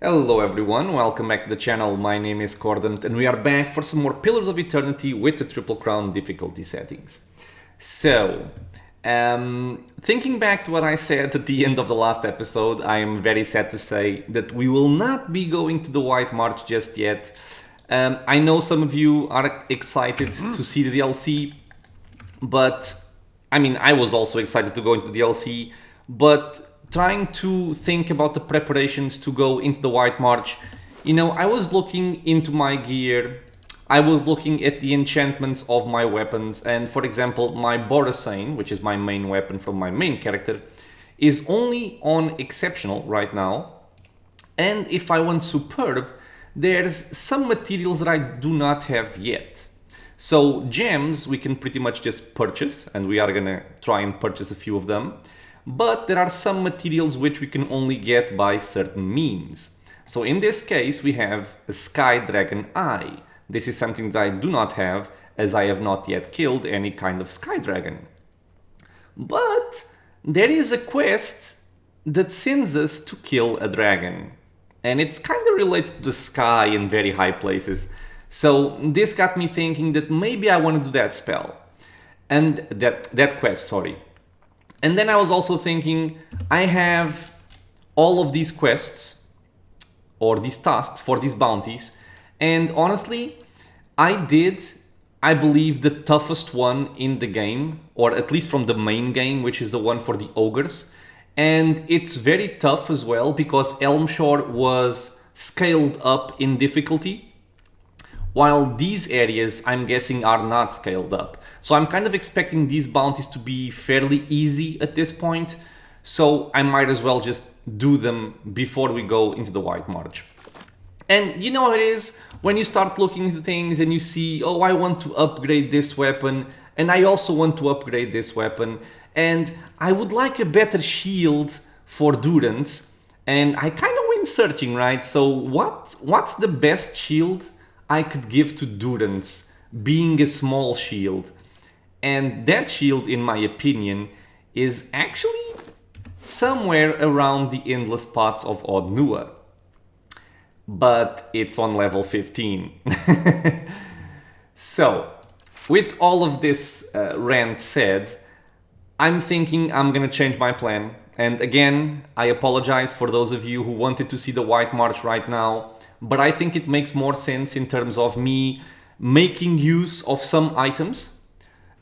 Hello everyone, welcome back to the channel. My name is Cordant and we are back for some more Pillars of Eternity with the Triple Crown difficulty settings. So, thinking back to what I said at the end of the last episode, I am very sad to say that we will not be going to the White March just yet. I know some of you are excited to see the DLC, but I mean, I was also excited to go into the DLC, but trying to think about the preparations to go into the White March, you know, I was looking into my gear, I was looking at the enchantments of my weapons, and for example, my Borosane, which is my main weapon from my main character, is only on Exceptional right now, and if I want Superb, there's some materials that I do not have yet. So gems we can pretty much just purchase, and we are gonna try and purchase a few of them. But there are some materials which we can only get by certain means. So in this case we have a Sky Dragon Eye. This is something that I do not have, as I have not yet killed any kind of Sky Dragon. But there is a quest that sends us to kill a dragon. And it's kind of related to the sky in very high places. So this got me thinking that maybe I want to do that spell. And that quest, sorry. And then I was also thinking, I have all of these quests, or these tasks for these bounties, and honestly, I believe, the toughest one in the game, or at least from the main game, which is the one for the ogres. And it's very tough as well, because Elmshore was scaled up in difficulty, while these areas, I'm guessing, are not scaled up. So I'm kind of expecting these bounties to be fairly easy at this point, so I might as well just do them before we go into the White March. And you know how it is, when you start looking into things and you see, oh, I want to upgrade this weapon, and I also want to upgrade this weapon, and I would like a better shield for Durance, and I kind of went searching, right? So what's the best shield I could give to Durance, being a small shield? And that shield, in my opinion, is actually somewhere around the Endless Paths of Odd Nua. But it's on level 15. So, with all of this rant said, I'm thinking I'm gonna change my plan. And again, I apologize for those of you who wanted to see the White March right now, but I think it makes more sense in terms of me making use of some items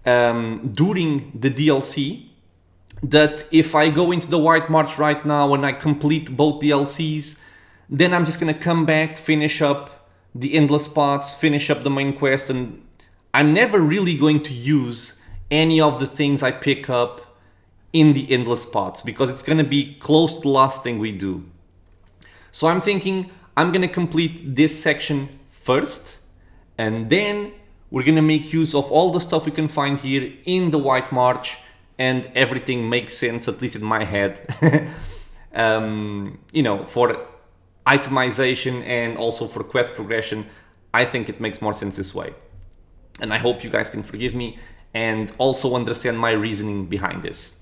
during the DLC, that if I go into the White March right now and I complete both DLCs, then I'm just gonna come back, finish up the Endless Paths, finish up the main quest, and I'm never really going to use any of the things I pick up in the Endless Paths, because it's gonna be close to the last thing we do. So I'm thinking I'm gonna complete this section first, and then we're gonna make use of all the stuff we can find here in the White March, and everything makes sense, at least in my head. You know, for itemization and also for quest progression, I think it makes more sense this way. And I hope you guys can forgive me and also understand my reasoning behind this.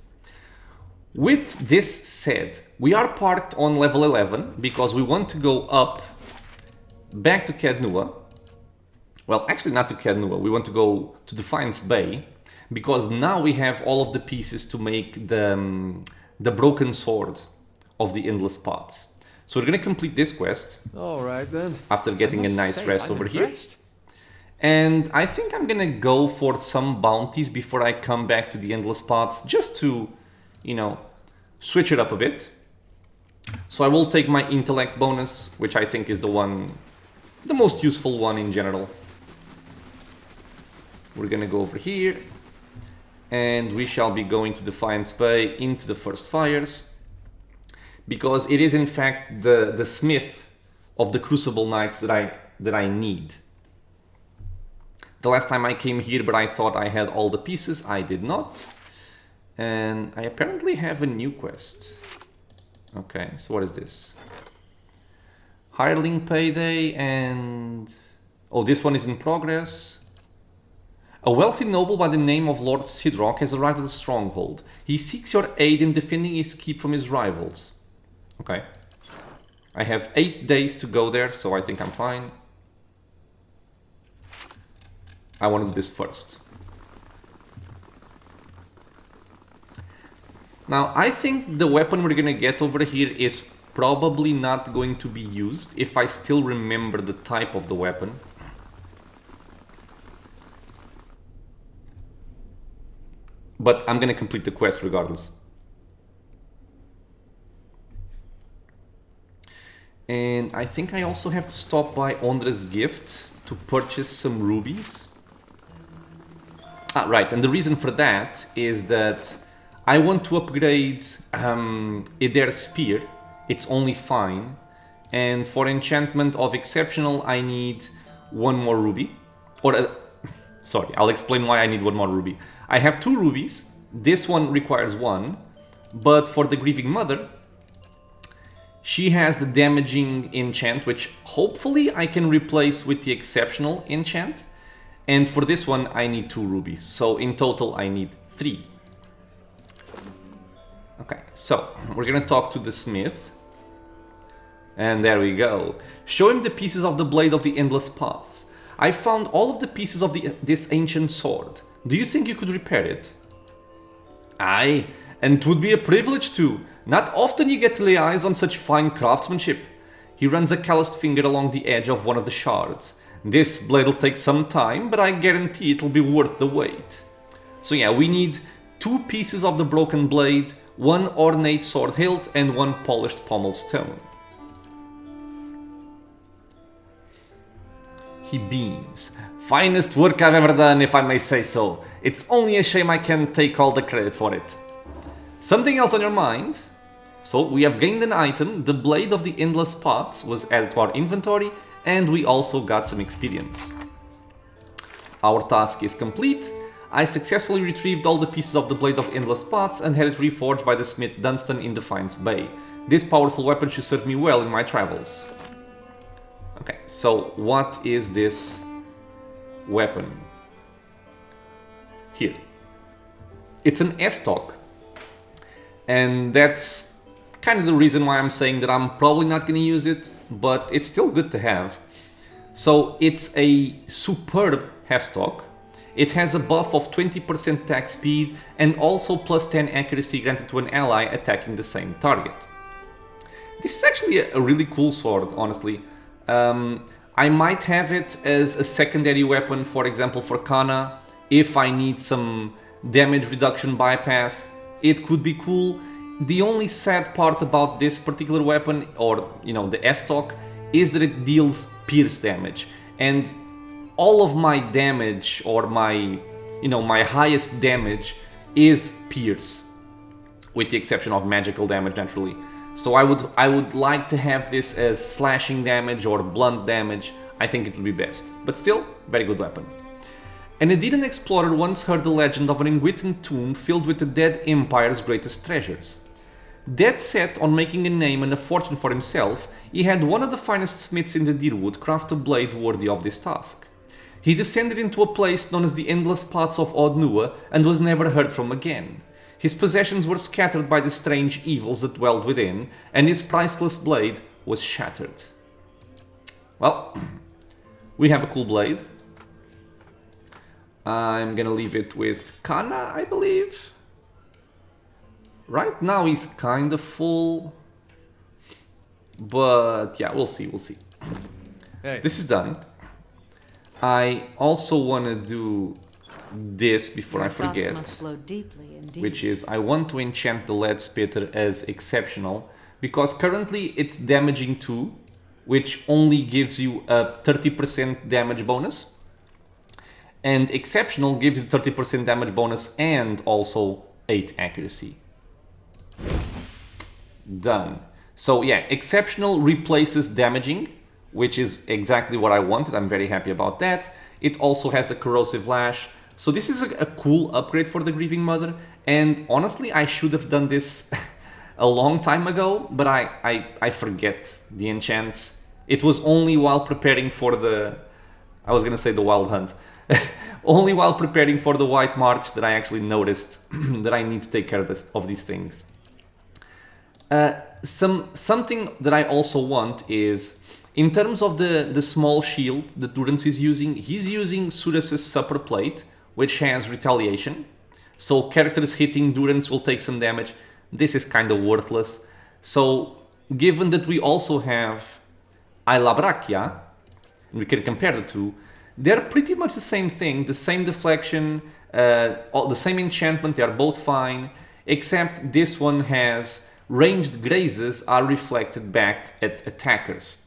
With this said, we are parked on level 11 because we want to go up back to Cadnua. Well, actually not to Cadnua, we want to go to Defiance Bay, because now we have all of the pieces to make the broken sword of the Endless Paths. So we're gonna complete this quest. All right then. After getting a nice rest over here. Impressed. And I think I'm gonna go for some bounties before I come back to the Endless Paths, just to, you know, switch it up a bit. So I will take my intellect bonus, which I think is the most useful one in general. We're gonna go over here, and we shall be going to Defiance Bay into the First Fires, because it is in fact the smith of the Crucible Knights that I need. The last time I came here, but I thought I had all the pieces, I did not. And I apparently have a new quest. Okay, so what is this? Hireling Payday and... oh, this one is in progress. A wealthy noble by the name of Lord Sidrock has arrived at the Stronghold. He seeks your aid in defending his keep from his rivals. Okay. I have 8 days to go there, so I think I'm fine. I want to do this first. Now, I think the weapon we're gonna get over here is probably not going to be used if I still remember the type of the weapon. But I'm gonna complete the quest regardless. And I think I also have to stop by Ondra's Gift to purchase some rubies. Ah, right, and the reason for that is that I want to upgrade Ider's Spear. It's only fine. And for enchantment of exceptional, I need 1 more ruby. Or, sorry, I'll explain why I need 1 more ruby. I have 2 rubies. This one requires 1. But for the Grieving Mother, she has the damaging enchant, which hopefully I can replace with the exceptional enchant. And for this one, I need 2 rubies. So in total, I need 3. Okay, so we're gonna talk to the smith. And there we go. Show him the pieces of the Blade of the Endless Paths. I found all of the pieces of this ancient sword. Do you think you could repair it? Aye, and it would be a privilege too. Not often you get to lay eyes on such fine craftsmanship. He runs a calloused finger along the edge of one of the shards. This blade will take some time, but I guarantee it'll be worth the wait. So yeah, we need 2 pieces of the broken blade, 1 ornate sword hilt, and 1 polished pommel stone. He beams. Finest work I've ever done, if I may say so. It's only a shame I can't take all the credit for it. Something else on your mind? So we have gained an item, the Blade of the Endless Paths was added to our inventory, and we also got some experience. Our task is complete. I successfully retrieved all the pieces of the Blade of Endless Paths and had it reforged by the smith Dunstan in Defiance Bay. This powerful weapon should serve me well in my travels. Okay, so what is this weapon? Here. It's an S-Talk. And that's kind of the reason why I'm saying that I'm probably not going to use it, but it's still good to have. So it's a superb S-Talk. It has a buff of 20% attack speed and also plus 10 accuracy granted to an ally attacking the same target. This is actually a really cool sword, honestly. I might have it as a secondary weapon, for example for Kana, if I need some damage reduction bypass. It could be cool. The only sad part about this particular weapon, or the S-Talk, is that it deals pierce damage. And all of my damage, or my highest damage, is pierce, with the exception of magical damage naturally. So I would like to have this as slashing damage or blunt damage. I think it would be best. But still, very good weapon. An Edean explorer once heard the legend of an Ingwithan tomb filled with the dead empire's greatest treasures. Dead set on making a name and a fortune for himself, he had one of the finest smiths in the Deerwood craft a blade worthy of this task. He descended into a place known as the Endless Paths of Odnua and was never heard from again. His possessions were scattered by the strange evils that dwelled within, and his priceless blade was shattered. Well, we have a cool blade. I'm gonna leave it with Kana, I believe. Right now he's kind of full, but yeah, we'll see. Hey. This is done. I also want to do this before I forget, which is I want to enchant the lead spitter as exceptional, because currently it's damaging 2, which only gives you a 30% damage bonus, and exceptional gives you 30% damage bonus and also 8 accuracy. Done. So yeah, exceptional replaces damaging, which is exactly what I wanted. I'm very happy about that. It also has the corrosive lash. So this is a cool upgrade for the Grieving Mother, and honestly I should have done this a long time ago, but I forget the enchants. It was only while preparing for the Wild Hunt. Only while preparing for the White March that I actually noticed that I need to take care of these things. Something that I also want is, in terms of the small shield that Durance is using, he's using Suras's Supper Plate, which has retaliation. So characters hitting Durance will take some damage. This is kind of worthless. So given that we also have Ailabrachia, we can compare the two, they're pretty much the same thing, the same deflection, the same enchantment, they're both fine, except this one has ranged grazes are reflected back at attackers.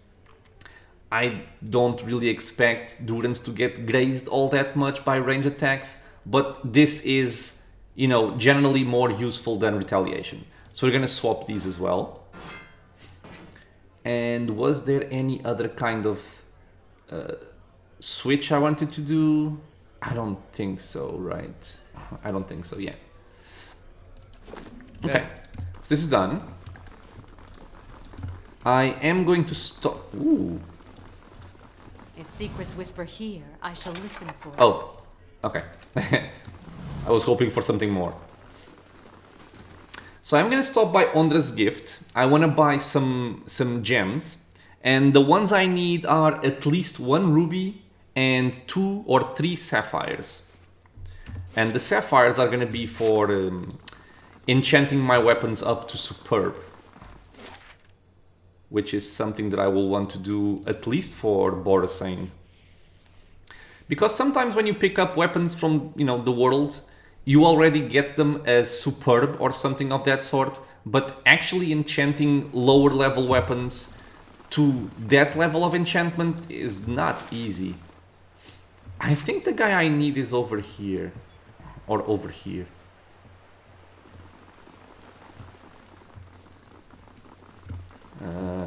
I don't really expect Durance to get grazed all that much by range attacks, but this is, you know, generally more useful than retaliation. So we're gonna swap these as well. And was there any other kind of switch I wanted to do? I don't think so, right? I don't think so, yeah. Okay, so this is done. I am going to stop. Ooh. If secrets whisper here, I shall listen for it. Oh, okay. I was hoping for something more. So I'm gonna stop by Ondra's Gift. I wanna buy some gems. And the ones I need are at least 1 ruby and 2 or 3 sapphires. And the sapphires are gonna be for enchanting my weapons up to superb, which is something that I will want to do at least for Borosane. Because sometimes when you pick up weapons from, you know, the world, you already get them as superb or something of that sort, but actually enchanting lower level weapons to that level of enchantment is not easy. I think the guy I need is over here, or over here.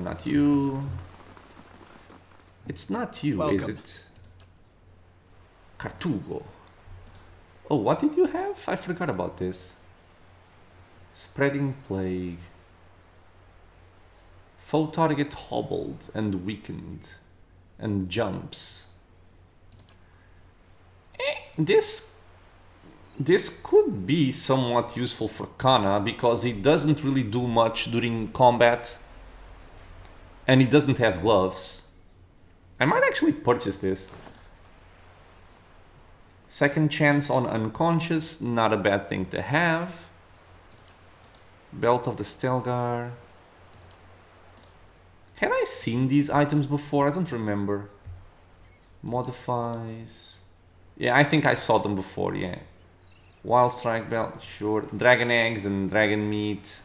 Not you. It's not you, Welcome. is it? Cartugo. Oh, what did you have? I forgot about this. Spreading Plague. Foe target hobbled and weakened. And jumps. This could be somewhat useful for Kana because he doesn't really do much during combat. And he doesn't have gloves. I might actually purchase this. Second chance on unconscious, not a bad thing to have. Belt of the Stelgar. Had I seen these items before? I don't remember. Modifies. Yeah, I think I saw them before, yeah. Wild Strike Belt, sure. Dragon eggs and dragon meat.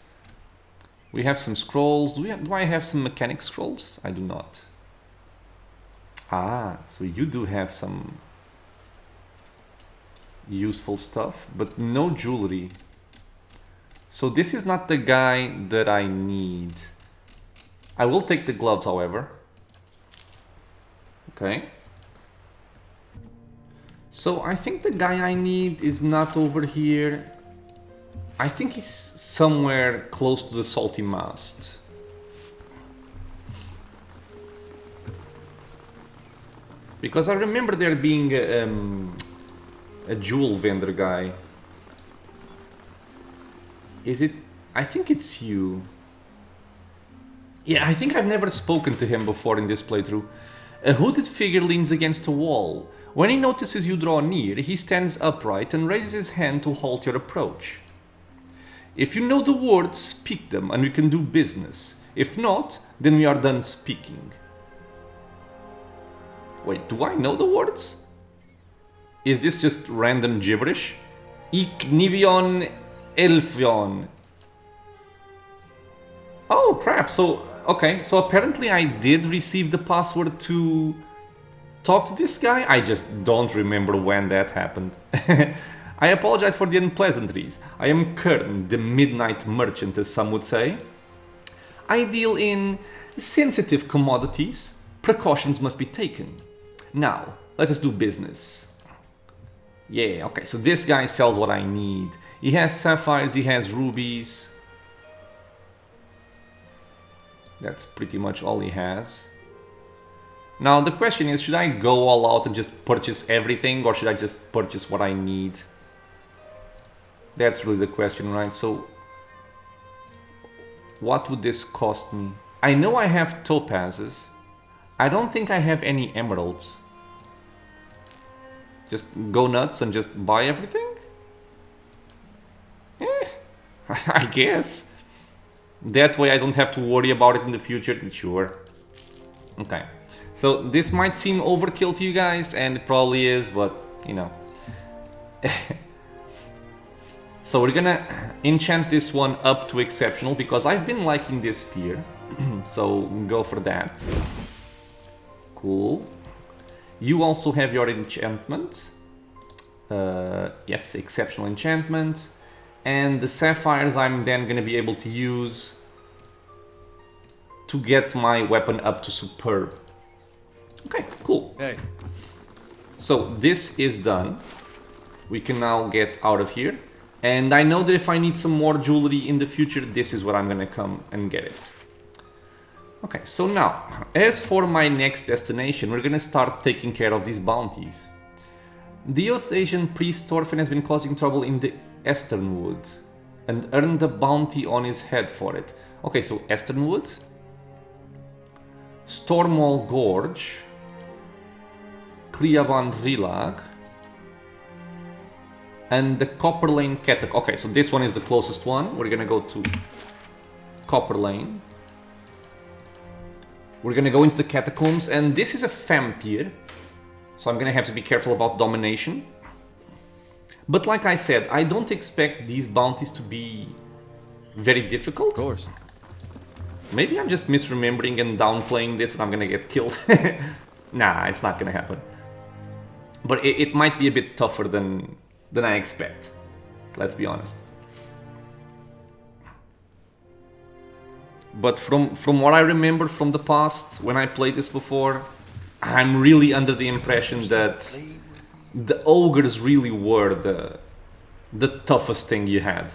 We have some scrolls. Do I have some mechanic scrolls? I do not. Ah, so you do have some useful stuff, but no jewelry. So this is not the guy that I need. I will take the gloves, however. Okay. So I think the guy I need is not over here. I think he's somewhere close to the Salty Mast. Because I remember there being a jewel vendor guy. Is it? I think it's you. Yeah, I think I've never spoken to him before in this playthrough. A hooded figure leans against a wall. When he notices you draw near, he stands upright and raises his hand to halt your approach. If you know the words, speak them and we can do business. If not, then we are done speaking. Wait, do I know the words? Is this just random gibberish? Ik nibion elfion. Oh crap, so, okay, so apparently I did receive the password to talk to this guy. I just don't remember when that happened. I apologize for the unpleasantries. I am Kern, the Midnight Merchant, as some would say. I deal in sensitive commodities. Precautions must be taken. Now, let us do business. Yeah, okay, so this guy sells what I need. He has sapphires, he has rubies. That's pretty much all he has. Now, the question is, should I go all out and just purchase everything, or should I just purchase what I need? That's really the question, right? So, What would this cost me? I know I have topazes. I don't think I have any emeralds. Just go nuts and just buy everything? I guess. That way I don't have to worry about it in the future. Sure. Okay. So this might seem overkill to you guys, and it probably is, but, you know. So we're gonna enchant this one up to exceptional, because I've been liking this spear. So go for that. Cool. You also have your enchantment. Yes, exceptional enchantment. And the sapphires I'm then gonna be able to use to get my weapon up to superb. Okay, cool. Hey. So this is done. We can now get out of here. And I know that if I need some more jewelry in the future, this is where I'm gonna come and get it. Okay, so now, as for my next destination, we're gonna start taking care of these bounties. The Asian priest Thorfinn has been causing trouble in the Easternwood and earned a bounty on his head for it. Okay, so Easternwood, Stormwall Gorge, Kliaban Rilag, and the Copper Lane Catacomb. Okay, so this one is the closest one. We're gonna go to Copper Lane. We're gonna go into the catacombs, and this is a vampire, so I'm gonna have to be careful about domination. But like I said, I don't expect these bounties to be very difficult. Of course. Maybe I'm just misremembering and downplaying this and I'm gonna get killed. Nah, it's not gonna happen. But it might be a bit tougher than I expect. Let's be honest. But from what I remember from the past, when I played this before, I'm really under the impression that the ogres really were the toughest thing you had.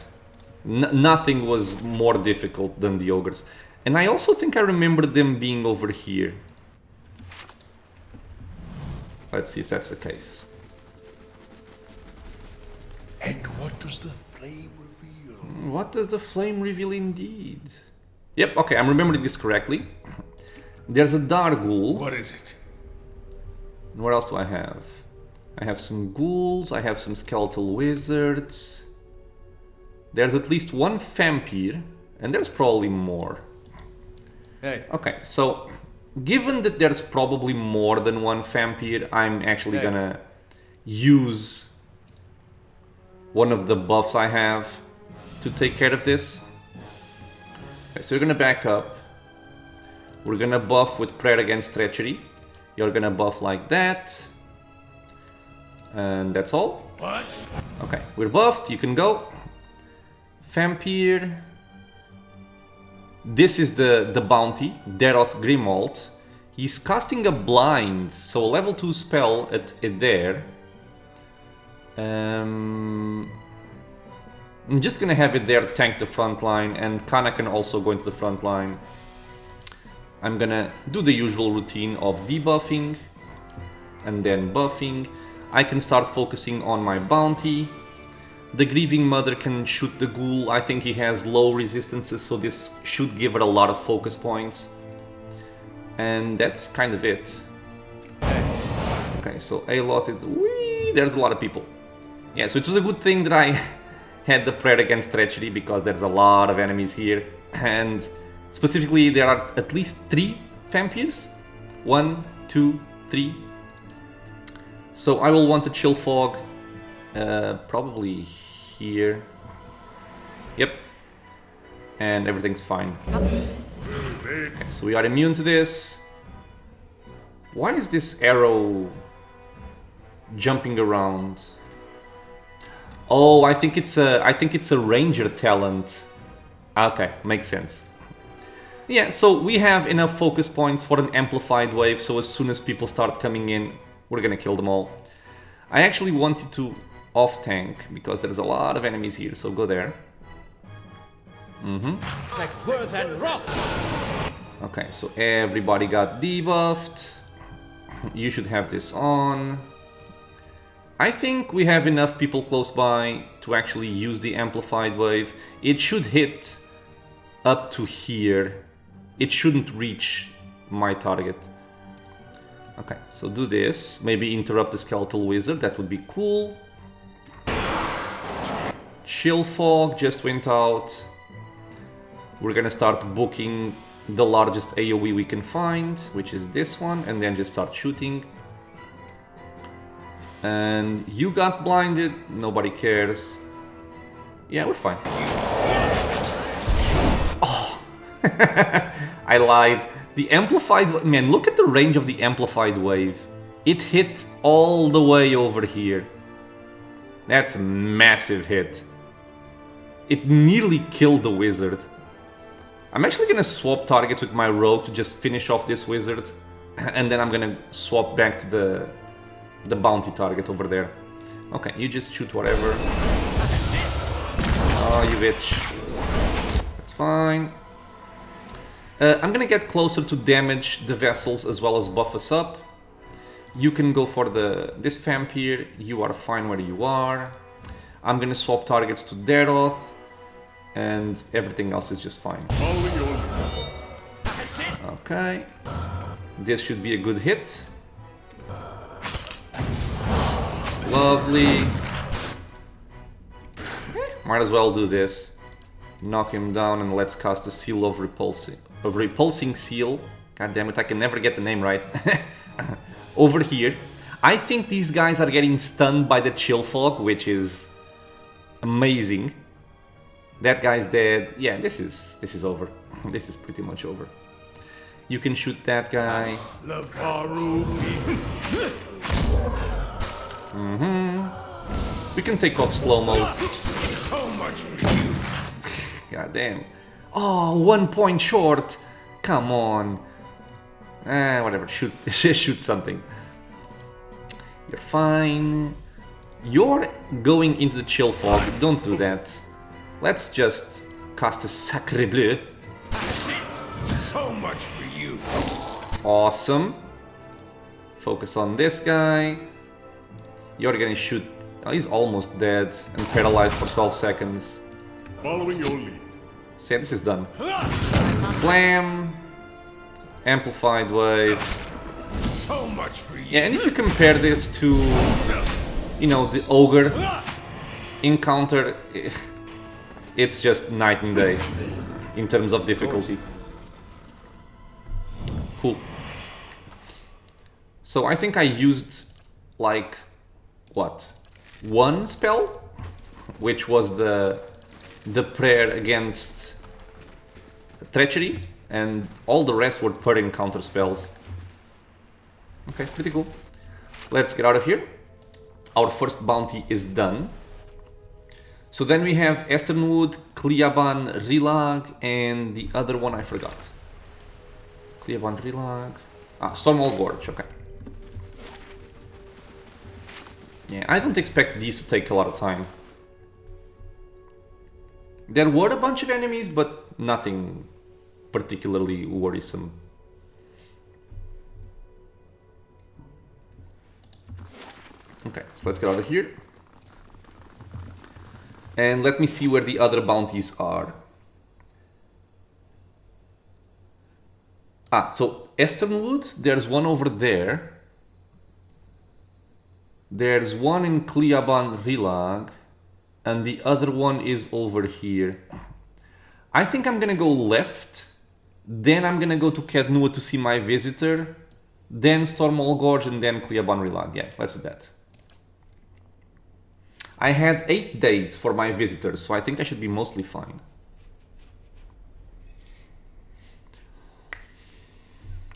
Nothing was more difficult than the ogres. And I also think I remember them being over here. Let's see if that's the case. And what does the flame reveal? What does the flame reveal indeed? Yep, okay, I'm remembering this correctly. There's a Darghoul. What is it? And what else do I have? I have some ghouls, I have some skeletal wizards. There's at least one vampire, and there's probably more. Hey. Okay, so given that there's probably more than one vampire, I'm actually gonna use one of the buffs I have to take care of this. Okay, so we're gonna back up. We're gonna buff with prayer against treachery. You're gonna buff like that. And that's all. What? Okay, we're buffed, you can go. Vampire. This is the bounty, Deros Grimald. He's casting a blind, so a level 2 spell at there. I'm just gonna have it there tank the front line, and Kana can also go into the front line. I'm gonna do the usual routine of debuffing and then buffing. I can start focusing on my bounty. The Grieving Mother can shoot the ghoul. I think he has low resistances, so this should give her a lot of focus points. And that's kind of it. Okay, so a lot is... Whee, there's a lot of people. Yeah, so it was a good thing that I had the prayer against treachery, because there's a lot of enemies here. And specifically, there are at least 3 vampires. 1, 2, 3. So I will want to chill fog. Probably here. Yep. And everything's fine. Okay, so we are immune to this. Why is this arrow jumping around? Oh, I think it's a ranger talent. Okay, makes sense. Yeah, so we have enough focus points for an amplified wave, so as soon as people start coming in, we're gonna kill them all. I actually wanted to off-tank, because there's a lot of enemies here, so go there. Like worth and wrath. Okay, so everybody got debuffed. You should have this on. I think we have enough people close by to actually use the amplified wave. It should hit up to here, it shouldn't reach my target. Okay, so do this. Maybe interrupt the skeletal wizard, that would be cool. Chill fog just went out. We're gonna start booking the largest AoE we can find, which is this one, and then just start shooting. And you got blinded, nobody cares. Yeah, we're fine. Oh, I lied. The amplified, man, look at the range of the amplified wave. It hit all the way over here. That's a massive hit. It nearly killed the wizard. I'm actually gonna swap targets with my rogue to just finish off this wizard. And then I'm gonna swap back to the bounty target over there. Okay, you just shoot whatever. Oh, you bitch. That's fine. I'm gonna get closer to damage the vessels as well as buff us up. You can go for this vamp here. You are fine where you are. I'm gonna swap targets to Deros. And everything else is just fine. Okay. This should be a good hit. Lovely. Might as well do this. Knock him down and let's cast the Seal of Repulsing Seal. God damn it, I can never get the name right. Over here. I think these guys are getting stunned by the Chill Fog, which is amazing. That guy's dead. Yeah, this is over. This is pretty much over. You can shoot that guy. We can take off slow mode. So much for you. God damn. Oh, 1 point short. Come on. Whatever. Shoot. Shoot something. You're fine. You're going into the Chill Fog. Don't do that. Let's just cast a Sacre Bleu. So much for you. Awesome. Focus on this guy. You're gonna shoot. Oh, he's almost dead and paralyzed for 12 seconds. Following your lead. See, this is done. Slam. Amplified wave. So much for you. Yeah, and if you compare this to, you know, the ogre encounter, it's just night and day in terms of difficulty. Cool. So I think I used like what? One spell, which was the prayer against treachery, and all the rest were per encounter spells. Okay, pretty cool. Let's get out of here. Our first bounty is done. So then we have Esternwood, Cleaban, Rilag, and the other one I forgot. Cleaban, Rilag... Stronghold Gorge, okay. Yeah, I don't expect these to take a lot of time. There were a bunch of enemies, but nothing particularly worrisome. Okay, so let's get out of here. And let me see where the other bounties are. So Esternwood, there's one over there. There's one in Cleaban Rilag. And the other one is over here. I think I'm gonna go left. Then I'm gonna go to Kednua to see my visitor. Then Stormwall Gorge and then Cleaban Rilag. Yeah, let's do that. I had 8 days for my visitors, so I think I should be mostly fine.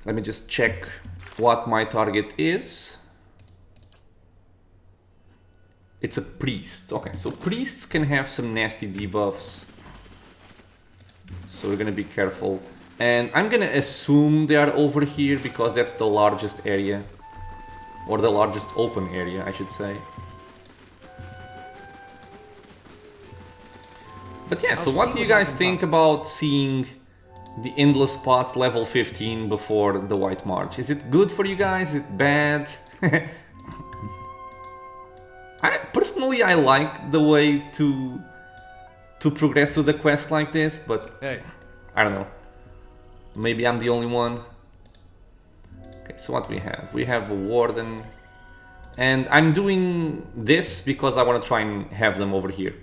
Let me just check what my target is. It's a priest. Okay, so priests can have some nasty debuffs. So we're gonna be careful. And I'm gonna assume they are over here because that's the largest area. Or the largest open area, I should say. But yeah, so what do you guys think about seeing the endless spots level 15 before the White March? Is it good for you guys? Is it bad? Personally, I like the way to progress through the quest like this, but Hey, I don't know. Maybe I'm the only one. Okay, so what we have? We have a warden. And I'm doing this because I want to try and have them over here.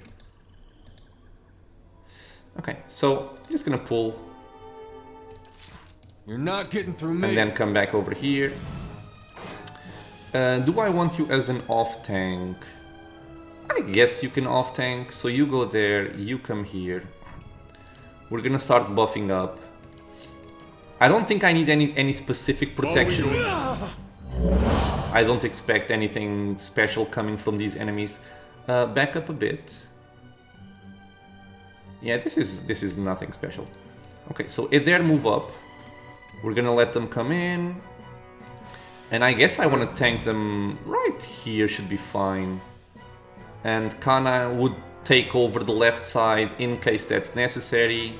Okay, so I'm just gonna pull. You're not getting through me. And then come back over here. Do I want you as an off-tank? I guess you can off-tank. So you go there, you come here. We're gonna start buffing up. I don't think I need any specific protection. I don't expect anything special coming from these enemies. Back up a bit. Yeah, this is nothing special. Okay, so if they move up, we're gonna let them come in. And I guess I want to tank them right here, should be fine. And Kana would take over the left side in case that's necessary.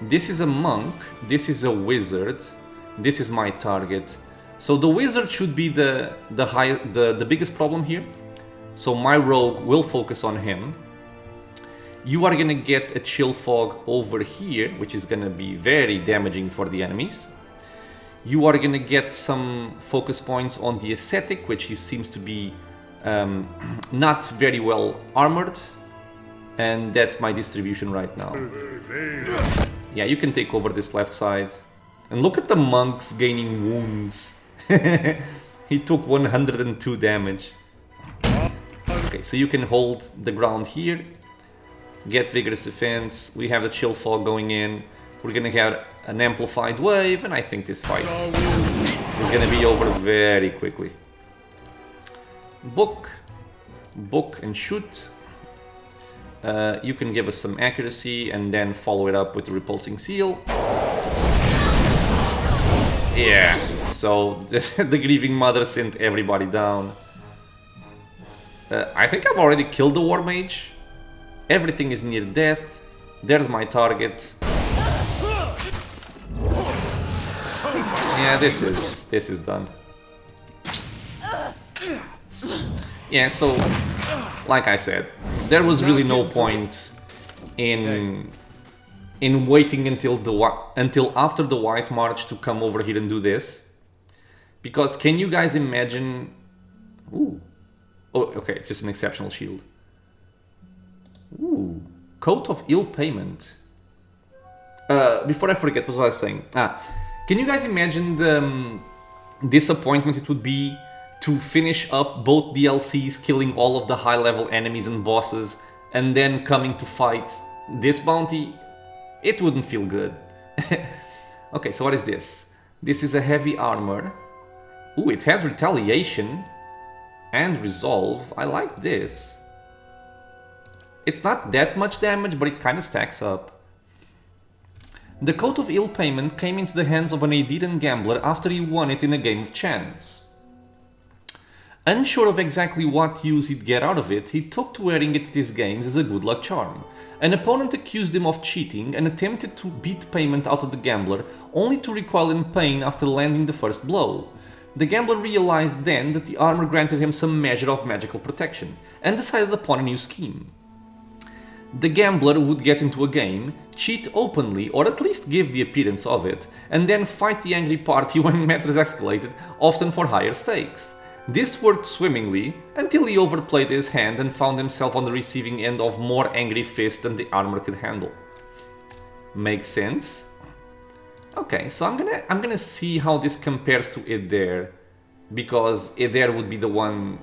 This is a monk, this is a wizard, this is my target. So the wizard should be the biggest problem here. So my rogue will focus on him. You are gonna get a chill fog over here, which is gonna be very damaging for the enemies. You are gonna get some focus points on the ascetic, which he seems to be not very well armored. And that's my distribution right now. Yeah, you can take over this left side. And look at the monks gaining wounds. He took 102 damage. Okay, so you can hold the ground here. Get vigorous defense. We have the chill fog going in. We're gonna get an amplified wave, and I think this fight is gonna be over very quickly. Book, and shoot. You can give us some accuracy and then follow it up with the repulsing seal. Yeah, so the grieving mother sent everybody down. I think I've already killed the war mage. Everything is near death. There's my target. Yeah, this is done. Yeah, so like I said, there was really no point in waiting until after the White March to come over here and do this, because can you guys imagine? Ooh, oh, okay, it's just an exceptional shield. Ooh, coat of ill payment. Before I forget, what was I saying? Can you guys imagine the disappointment it would be to finish up both DLCs, killing all of the high-level enemies and bosses, and then coming to fight this bounty? It wouldn't feel good. Okay, so what is this? This is a heavy armor. Ooh, it has retaliation and resolve. I like this. It's not that much damage, but it kind of stacks up. The Coat of Ill Payment came into the hands of an Aediran gambler after he won it in a game of chance. Unsure of exactly what use he'd get out of it, he took to wearing it at his games as a good luck charm. An opponent accused him of cheating and attempted to beat payment out of the gambler, only to recoil in pain after landing the first blow. The gambler realized then that the armor granted him some measure of magical protection, and decided upon a new scheme. The gambler would get into a game, cheat openly or at least give the appearance of it, and then fight the angry party when matters escalated, often for higher stakes. This worked swimmingly, until he overplayed his hand and found himself on the receiving end of more angry fists than the armor could handle. Makes sense? Okay, so I'm gonna see how this compares to Eder, because Eder would be the one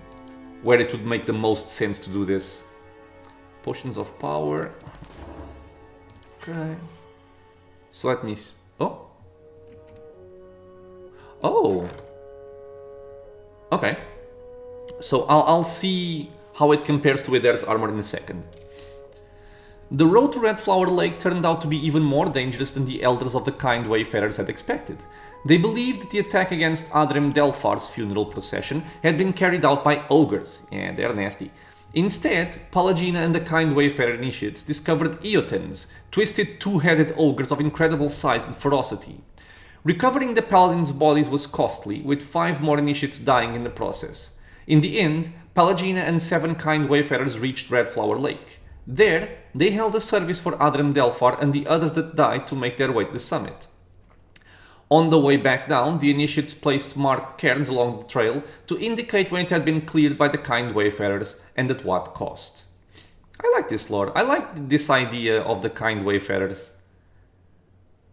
where it would make the most sense to do this. Potions of power. Okay. So let me see. Oh. Oh. Okay. So I'll see how it compares to Eder's armor in a second. The road to Red Flower Lake turned out to be even more dangerous than the elders of the Kind Wayfarers had expected. They believed that the attack against Adrem Delphar's funeral procession had been carried out by ogres. Yeah, they're nasty. Instead, Palagina and the Kind Wayfarer initiates discovered Eotens, twisted two-headed ogres of incredible size and ferocity. Recovering the paladins' bodies was costly, with 5 more initiates dying in the process. In the end, Palagina and 7 Kind Wayfarers reached Red Flower Lake. There, they held a service for Adrem Delphar and the others that died to make their way to the summit. On the way back down, the initiates placed marked cairns along the trail to indicate when it had been cleared by the kind wayfarers and at what cost. I like this lore. I like this idea of the kind wayfarers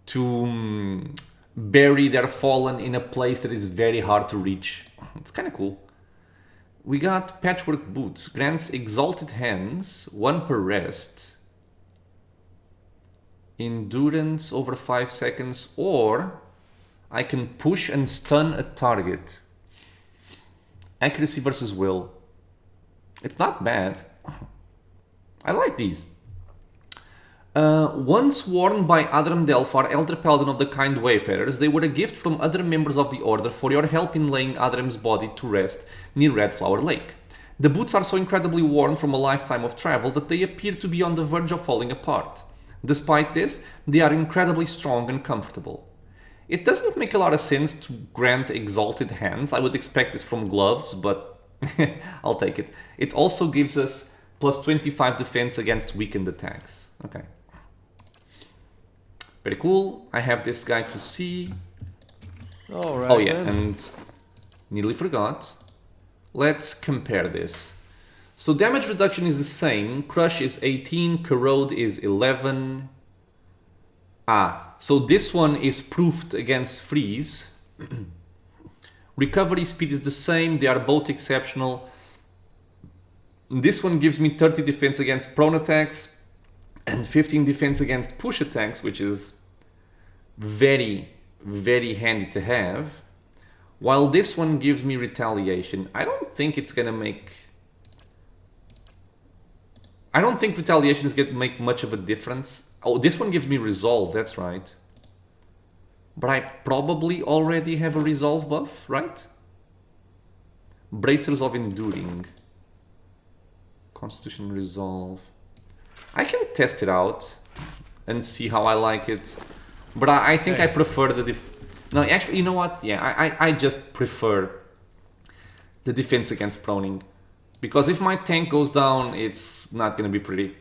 to bury their fallen in a place that is very hard to reach. It's kind of cool. We got patchwork boots, grants exalted hands, 1 per rest, endurance over 5 seconds, or I can push and stun a target. Accuracy versus will. It's not bad. I like these. Once worn by Adrem Delphar, Elder Paladin of the Kind Wayfarers, they were a gift from other members of the Order for your help in laying Adrem's body to rest near Redflower Lake. The boots are so incredibly worn from a lifetime of travel that they appear to be on the verge of falling apart. Despite this, they are incredibly strong and comfortable. It doesn't make a lot of sense to grant exalted hands. I would expect this from gloves, but I'll take it. It also gives us plus 25 defense against weakened attacks. Okay. Very cool. I have this guy to see. All right, Oh yeah, then. and nearly forgot. Let's compare this. So damage reduction is the same. Crush is 18, Corrode is 11. So this one is proofed against freeze. Recovery speed is the same. They are both exceptional. This one gives me 30 defense against prone attacks and 15 defense against push attacks, which is very, very handy to have. While this one gives me retaliation. I don't think retaliation is going to make much of a difference. Oh, this one gives me resolve, that's right. But I probably already have a resolve buff, right? Bracers of Enduring. Constitution resolve. I can test it out and see how I like it. But I think I prefer the no, actually, you know what? Yeah, I just prefer the defense against proning. Because if my tank goes down, it's not going to be pretty.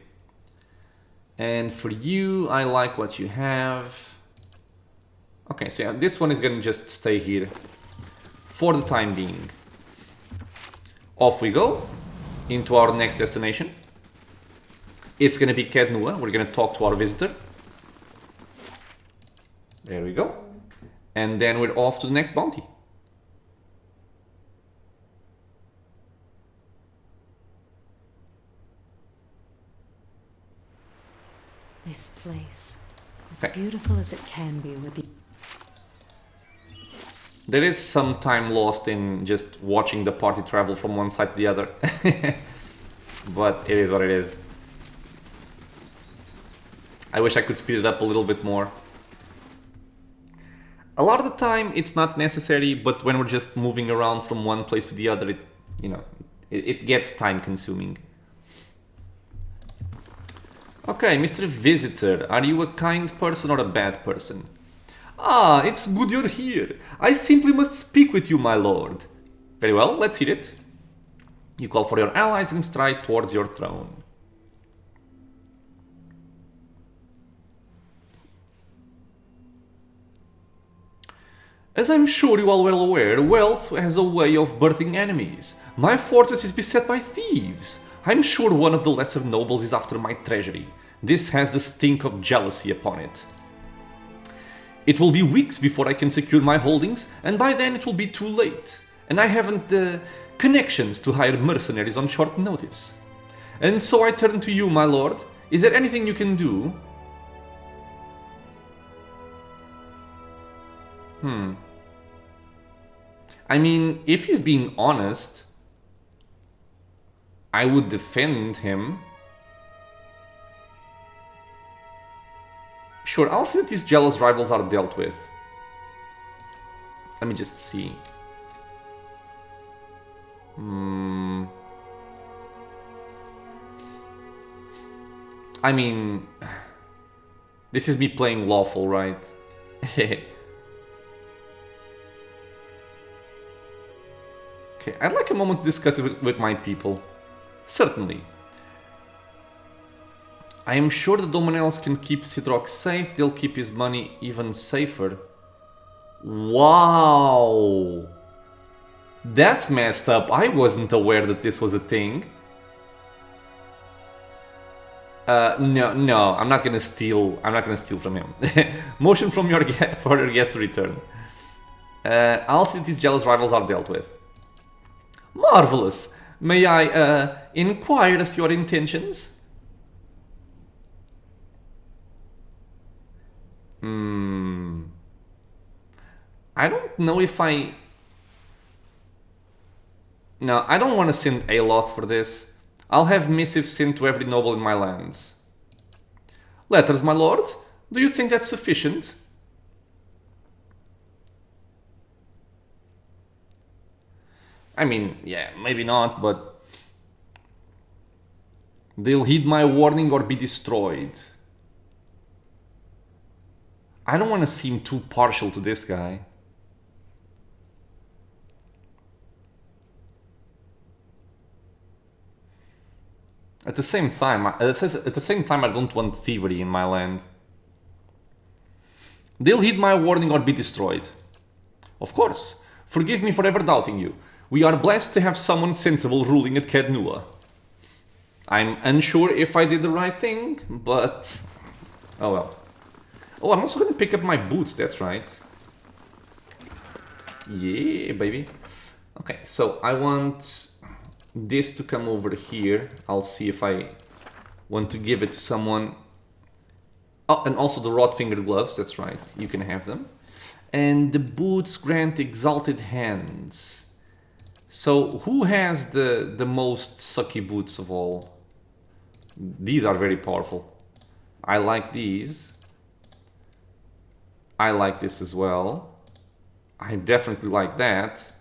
And for you, I like what you have. Okay, so yeah, this one is going to just stay here for the time being. Off we go into our next destination. It's going to be Kednua. We're going to talk to our visitor. There we go. And then we're off to the next bounty. This place, as beautiful as it can be with the... There is some time lost in just watching the party travel from one side to the other. But it is what it is. I wish I could speed it up a little bit more. A lot of the time it's not necessary, but when we're just moving around from one place to the other, it gets time consuming. Okay, Mr. Visitor, are you a kind person or a bad person? Ah, it's good you're here. I simply must speak with you, my lord. Very well, let's hear it. You call for your allies and stride towards your throne. As I'm sure you are well aware, wealth has a way of birthing enemies. My fortress is beset by thieves. I'm sure one of the lesser nobles is after my treasury. This has the stink of jealousy upon it. It will be weeks before I can secure my holdings, and by then it will be too late. And I haven't the connections to hire mercenaries on short notice. And so I turn to you, my lord. Is there anything you can do? I mean, if he's being honest, I would defend him. Sure, I'll see that these jealous rivals are dealt with. Let me just see. I mean, this is me playing lawful, right? Okay, I'd like a moment to discuss it with my people. Certainly. I am sure that no one else can keep Sidrock safe. They'll keep his money even safer. Wow! That's messed up. I wasn't aware that this was a thing. No, I'm not gonna steal. I'm not gonna steal from him. Motion from your for your guest to return. All cities' jealous rivals are dealt with. Marvelous. May I inquire as to your intentions? I don't know if I... No, I don't want to send Aloth for this. I'll have missives sent to every noble in my lands. Letters, my lord? Do you think that's sufficient? I mean, yeah, maybe not, but... They'll heed my warning or be destroyed. I don't want to seem too partial to this guy. At the same time, I don't want thievery in my land. They'll heed my warning or be destroyed. Of course. Forgive me for ever doubting you. We are blessed to have someone sensible ruling at Kednua. I'm unsure if I did the right thing, but... Oh well. Oh, I'm also gonna pick up my boots, that's right. Yeah, baby. Okay, so I want this to come over here. I'll see if I want to give it to someone. Oh, and also the rod-fingered gloves, that's right. You can have them. And the boots grant exalted hands. So, who has the most sucky boots of all? These are very powerful. I like these. I like this as well. I definitely like that.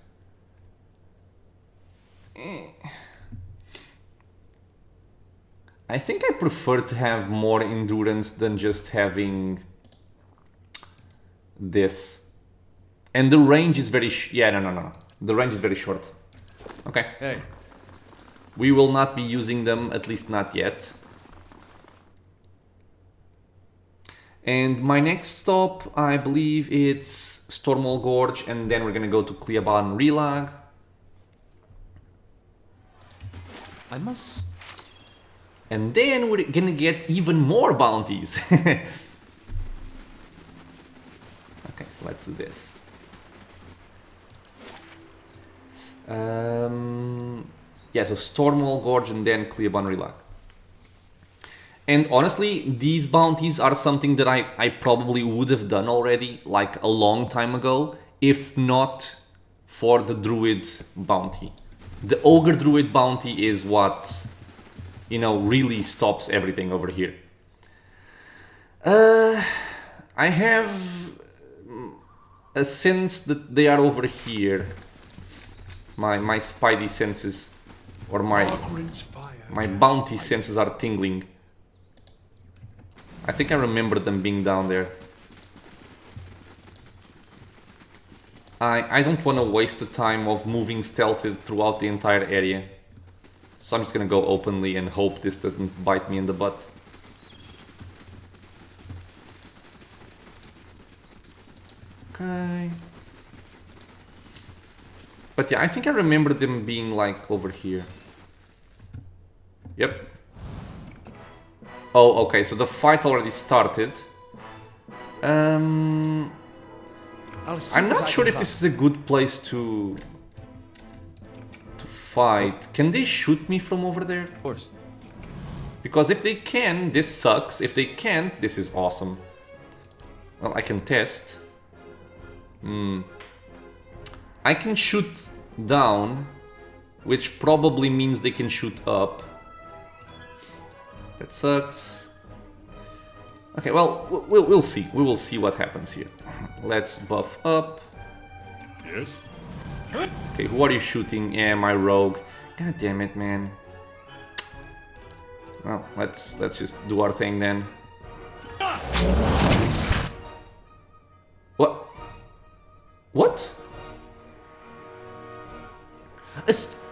I think I prefer to have more endurance than just having this. And the range is very... yeah, no. The range is very short. Okay. Hey. We will not be using them, at least not yet. And my next stop, I believe it's Stormwall Gorge, and then we're gonna go to Cleaban Relag. I must... And then we're gonna get even more bounties. Okay, so let's do this. Yeah, so Stormwall Gorge and then Cleaban Relag. And honestly, these bounties are something that I probably would have done already, like a long time ago, if not for the Druid bounty. The Ogre Druid bounty is what, you know, really stops everything over here. I have a sense that they are over here. My spidey senses, or my bounty senses are tingling. I think I remember them being down there. I don't want to waste the time of moving stealthy throughout the entire area. So I'm just gonna go openly and hope this doesn't bite me in the butt. Okay. But yeah, I think I remember them being like over here. Yep. Oh, okay, so the fight already started. I'm not sure if this is a good place to fight. Can they shoot me from over there? Of course. Because if they can, this sucks. If they can't, this is awesome. Well, I can test. I can shoot down, which probably means they can shoot up. That sucks. Okay, well, we'll see. We will see what happens here. Let's buff up. Yes? Okay, who are you shooting? Yeah, my rogue. God damn it, man. Well, let's just do our thing then. What? What?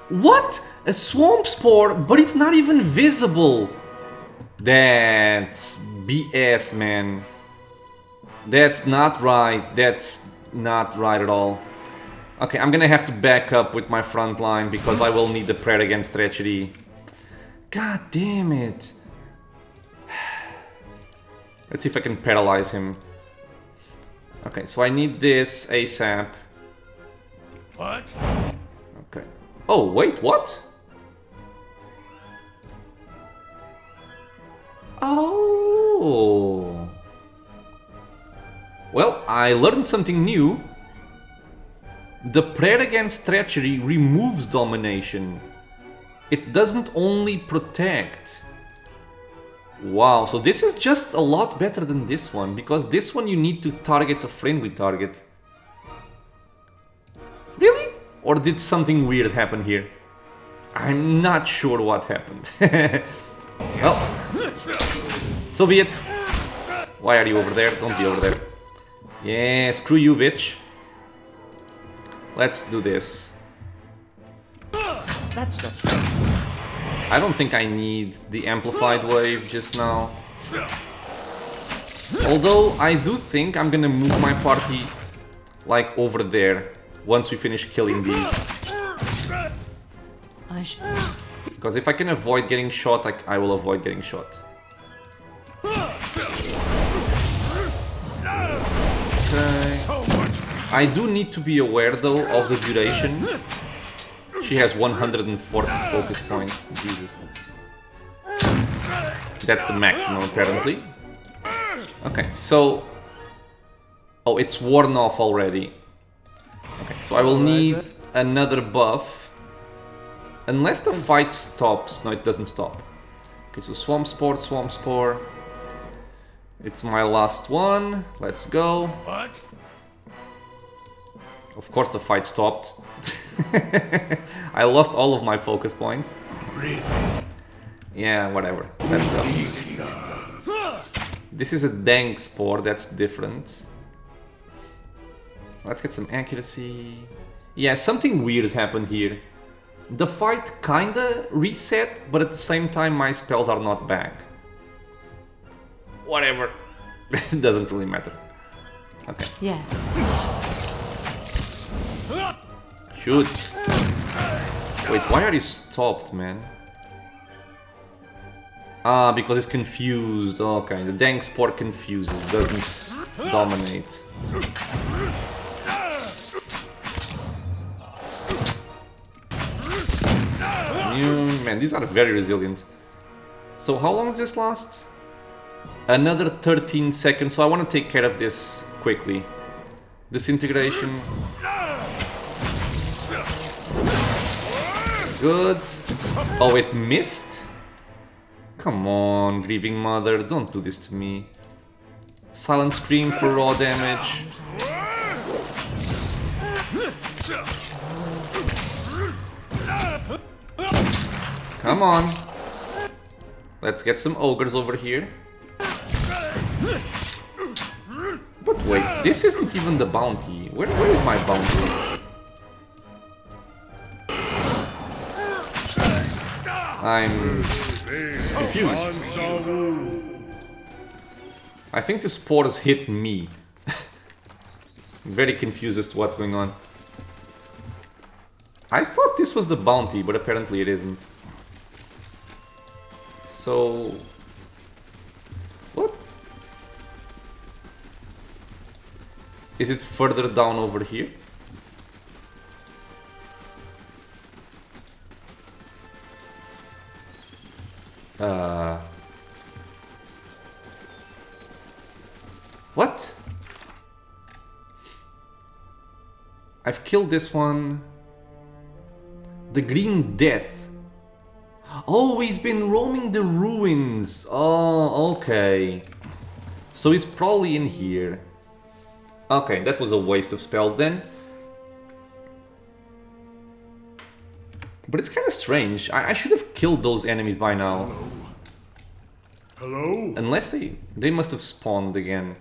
What? A swamp spore, but it's not even visible. That's BS, man. That's not right. That's not right at all. Okay, I'm gonna have to back up with my front line because I will need the prayer against treachery. God damn it. Let's see if I can paralyze him. Okay, so I need this ASAP. What? Okay. Oh, wait, what? Oh. Well, I learned something new. The prayer against treachery removes domination. It doesn't only protect. Wow, so this is just a lot better than this one, because this one you need to target a friendly target. Really? Or did something weird happen here? I'm not sure what happened. Well, so be it. Why are you over there? Don't be over there. Yeah, screw you, bitch. Let's do this. That's I don't think I need the amplified wave just now. Although I do think I'm gonna move my party like over there once we finish killing these. Because if I can avoid getting shot, I will avoid getting shot. Okay. I do need to be aware though of the duration. She has 140 focus points. Jesus. That's the maximum apparently. Okay, so... Oh, it's worn off already. Okay, so I will need another buff. Unless the fight stops. No, it doesn't stop. Okay, so Swamp Spore, Swamp Spore. It's my last one. Let's go. What? Of course the fight stopped. I lost all of my focus points. Yeah, whatever. Let's go. This is a dank spore, that's different. Let's get some accuracy. Yeah, something weird happened here. The fight kinda reset, but at the same time my spells are not back. Whatever. It doesn't really matter. Okay. Yes. Shoot. Wait, why are you stopped, man? Ah, because it's confused. Okay, the dank spore confuses, doesn't dominate. Immune. Man, these are very resilient. So how long does this last? Another 13 seconds, so I want to take care of this quickly. Disintegration. Good. Oh, it missed? Come on, Grieving Mother, don't do this to me. Silent Scream for raw damage. Come on. Let's get some ogres over here. But wait, this isn't even the bounty. Where is my bounty? I'm confused. I think the spores hit me. I'm very confused as to what's going on. I thought this was the bounty, but apparently it isn't. So... What? Is it further down over here? What? I've killed this one. The Green Death. Oh, he's been roaming the ruins. Oh, okay. So he's probably in here. Okay, that was a waste of spells then. But it's kind of strange. I should have killed those enemies by now. Hello? Unless they must have spawned again.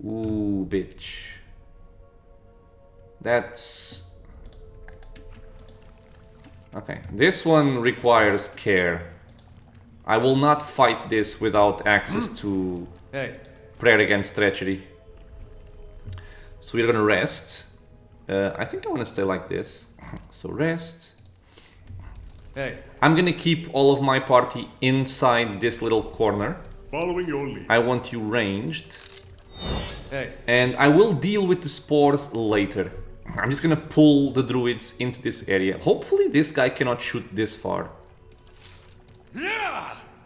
Ooh, bitch. That's... Okay, this one requires care. I will not fight this without access to prayer against treachery. So we're gonna rest. I think I want to stay like this. So rest. I'm gonna keep all of my party inside this little corner. Following your lead. I want you ranged. And I will deal with the spores later. I'm just gonna pull the druids into this area. Hopefully this guy cannot shoot this far.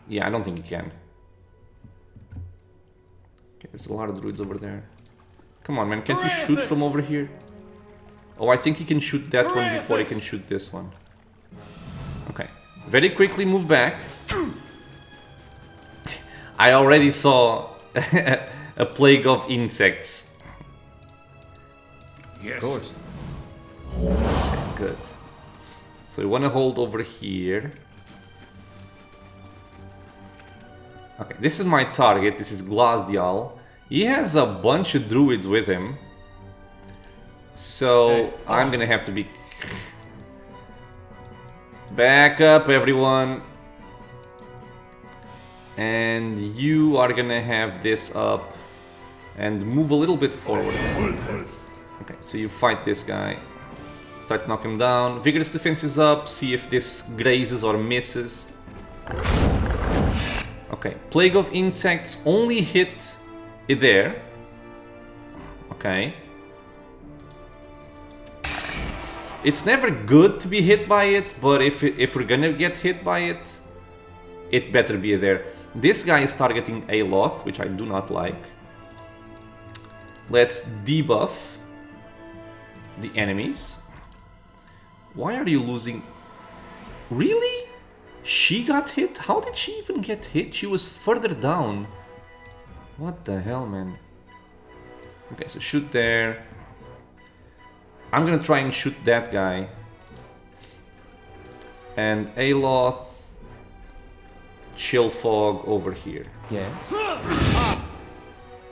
Yeah, I don't think he can. Okay, there's a lot of druids over there. Come on, man, can't you shoot from over here? Oh, I think he can shoot that one before he can shoot this one. Okay, very quickly move back. I already saw a plague of insects. Yes. Of course. Okay, good. So we want to hold over here. Okay, this is my target. This is Glasdial. He has a bunch of druids with him. So I'm gonna have to be... Back up, everyone. And you are gonna have this up and move a little bit forward. Okay, so you fight this guy. Try to knock him down. Vigorous defense is up. See if this grazes or misses. Okay, Plague of Insects only hit it there. Okay. It's never good to be hit by it, but if we're gonna get hit by it, it better be there. This guy is targeting Aloth, which I do not like. Let's debuff the enemies. Why are you losing? Really? She got hit? How did she even get hit? She was further down. What the hell, man? Okay, so shoot there. I'm gonna try and shoot that guy. And Aloth, Chill Fog over here. Yes.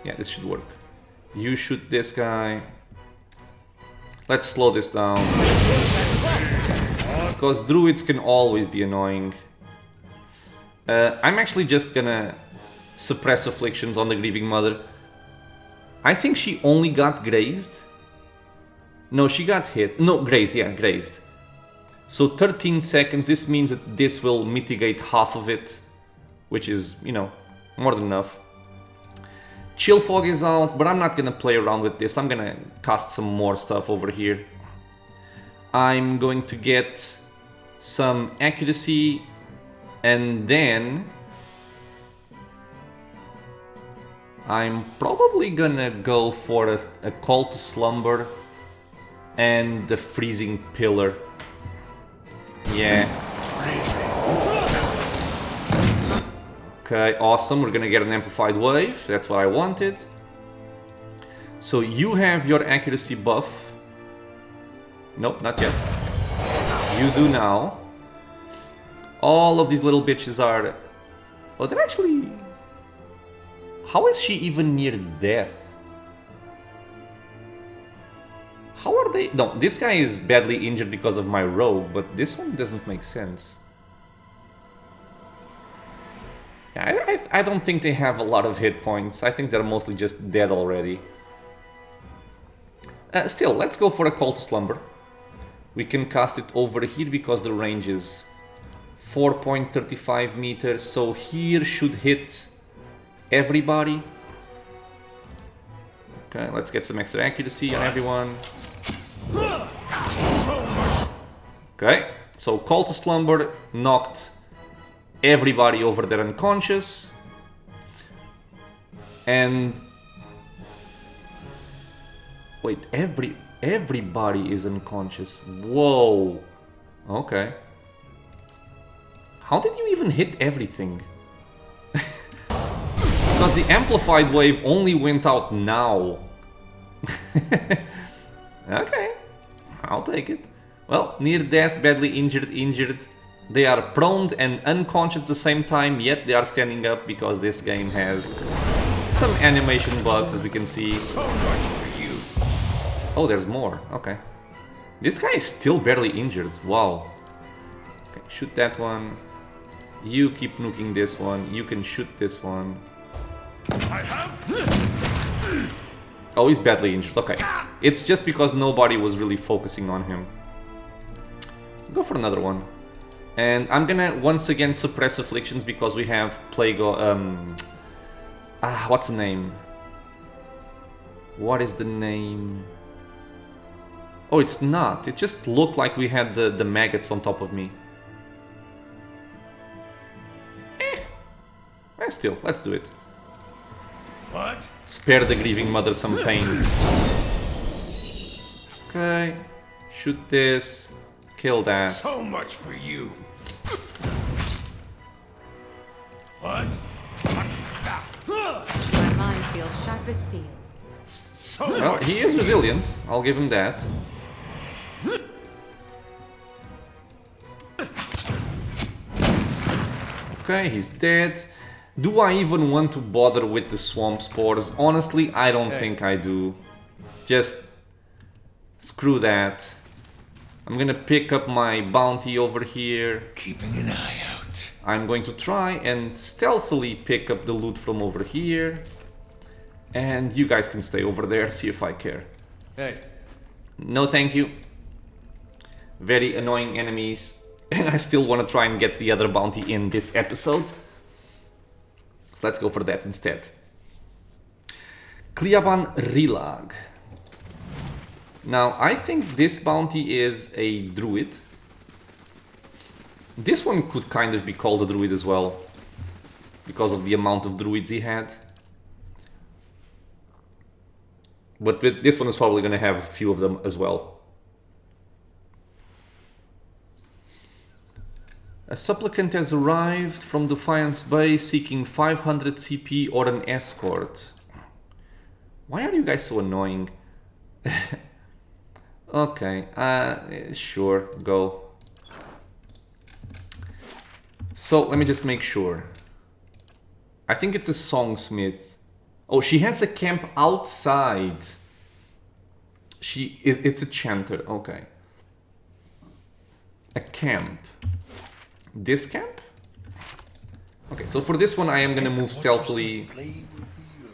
Yeah, this should work. You shoot this guy. Let's slow this down. Because druids can always be annoying. I'm actually just gonna suppress afflictions on the Grieving Mother. I think she only got grazed. No, she got hit. No, grazed, yeah, grazed. So 13 seconds, this means that this will mitigate half of it. Which is, you know, more than enough. Chill Fog is out, but I'm not gonna play around with this. I'm gonna cast some more stuff over here. I'm going to get some accuracy, and then I'm probably gonna go for a Call to Slumber and the Freezing Pillar. Yeah. Okay, awesome. We're gonna get an Amplified Wave. That's what I wanted. So you have your accuracy buff. Nope, not yet. You do now. All of these little bitches are... Oh, they're actually... How is she even near death? How are they... No, this guy is badly injured because of my rogue, but this one doesn't make sense. Yeah, I don't think they have a lot of hit points. I think they're mostly just dead already. Still, let's go for a Call to Slumber. We can cast it over here because the range is 4.35 meters. So here should hit everybody. Okay, let's get some extra accuracy on everyone. Okay, so Call to Slumber knocked everybody over there unconscious. And wait, everybody is unconscious. Whoa. Okay. How did you even hit everything? Because the Amplified Wave only went out now. Okay, I'll take it. Well, near death, badly injured. They are prone and unconscious at the same time, yet they are standing up because this game has some animation bugs, as we can see. Oh, there's more. Okay. This guy is still barely injured. Wow. Okay, shoot that one. You keep nuking this one. You can shoot this one. I have. Oh, he's badly injured. Okay. It's just because nobody was really focusing on him. Go for another one. And I'm gonna once again suppress afflictions because we have plague. What's the name? What is the name? Oh, it's not. It just looked like we had the maggots on top of me. Still, let's do it. What? Spare the grieving mother some pain. Okay. Shoot this. Kill that. So much for you. What? My mind feels sharp as steel. So Well, much he is resilient. I'll give him that. Okay, he's dead. Do I even want to bother with the swamp spores? Honestly, I don't think I do. Just screw that. I'm gonna pick up my bounty over here. keeping an eye out. I'm going to try and stealthily pick up the loot from over here. And you guys can stay over there, see if I care. Hey. No thank you. Very annoying enemies. And I still want to try and get the other bounty in this episode. So let's go for that instead. Kliaban Rilag. Now, I think this bounty is a Druid. This one could kind of be called a Druid as well, because of the amount of Druids he had. But this one is probably going to have a few of them as well. A supplicant has arrived from Defiance Bay seeking 500 CP or an escort. Why are you guys so annoying? Okay, sure, go. So, let me just make sure. I think it's a songsmith. Oh, she has a camp outside. It's a chanter, okay. A camp. This camp? Okay, so for this one I am gonna move stealthily.